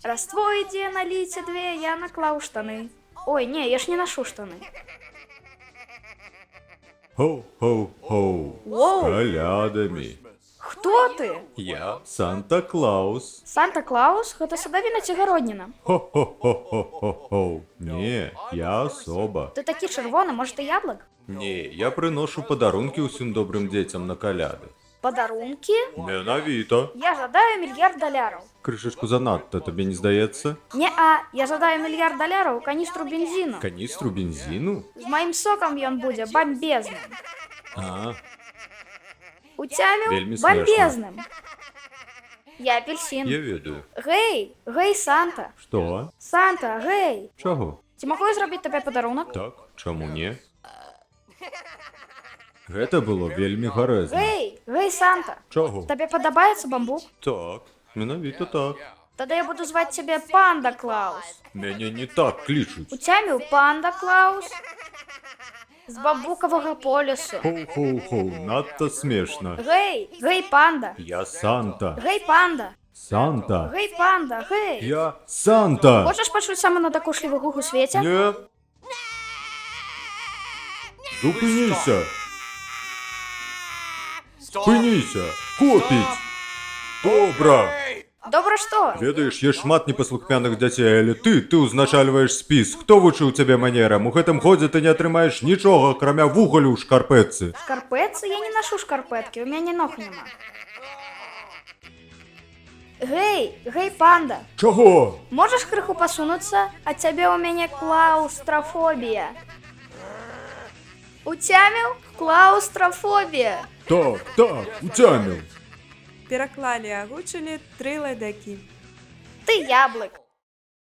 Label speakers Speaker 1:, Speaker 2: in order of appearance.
Speaker 1: Раствой ідзе наліце две, я наклаў штаны. Ой, не, я ж не ношу штаны.
Speaker 2: Хоу-хоу-хоу.
Speaker 1: Воу.
Speaker 2: С колядами.
Speaker 1: Хто ты?
Speaker 2: Я Санта-Клаус.
Speaker 1: Санта-Клаус? Гэта садавіна ці гародніна?
Speaker 2: Хо-хо-хо-хо-хо-хо. Не, я особа.
Speaker 1: Ты такі чырвоны, можа ты яблык?
Speaker 2: Не, я прыношу падарункі ўсім добрым дзецям на каляды.
Speaker 1: Падарункі?
Speaker 2: Менавіта.
Speaker 1: Я жадаю мільярд даляраў.
Speaker 2: Крышачку занадта, табе не здаецца?
Speaker 1: Не-а, я жадаю мільярд даляраў каністру бензіну.
Speaker 2: Каністру бензіну?
Speaker 1: З маім сокам ён будзе бамбезным.
Speaker 2: А,
Speaker 1: Уцяміў?
Speaker 2: Вельмі смешна.
Speaker 1: Бамбезным. Я апельсин.
Speaker 2: я ведаю.
Speaker 1: Гэй, гэй, Санта.
Speaker 2: Што?
Speaker 1: Санта, гэй.
Speaker 2: Чаго?
Speaker 1: Ці магу я зрабіць табе падарунак?
Speaker 2: Так, чаму не? Гэта было вельмі гарэзна.
Speaker 1: Гэй, гэй, Санта.
Speaker 2: Чаго?
Speaker 1: Табе падабаецца бамбук?
Speaker 2: Так, менавіта так.
Speaker 1: Тады я буду зваць цябе Панда Клаус.
Speaker 2: Мяне не так клічуць.
Speaker 1: Уцяміў Панда Клаус. З бамбукавага полюсу.
Speaker 2: Хоу-хоу-хоу, надта смешна.
Speaker 1: Гэй, гэй, Панда.
Speaker 2: Я Санта.
Speaker 1: Гэй, Панда.
Speaker 2: Санта.
Speaker 1: Гэй, Панда, гэй.
Speaker 2: Я Санта.
Speaker 1: Хочаш пачуць самы надакучлівы гук у свеце?
Speaker 2: Не. Зупыніся. Спыніся. Копіць. Добра.
Speaker 1: Добра што?
Speaker 2: Ведаеш, есть шмат непаслухмяных дзяцей, але ты ўзначальваеш спіс. Хто вучыў цябе манерам? У гэтым годзе ты не атрымаеш нічога, акрамя вугалю ў шкарпэтцы.
Speaker 1: Шкарпэтцы? Я не нашу шкарпэткі, у мяне ног няма. Гэй, гэй, Панда.
Speaker 2: Чаго?
Speaker 1: Можаш крыху пасунуцца? А цябе ў мяне клаустрафобія. Уцяміў? Клаустрафобія.
Speaker 2: Так, уцяміў.
Speaker 3: Пераклалі, агучылі 3 лайдакі.
Speaker 1: Ты яблык.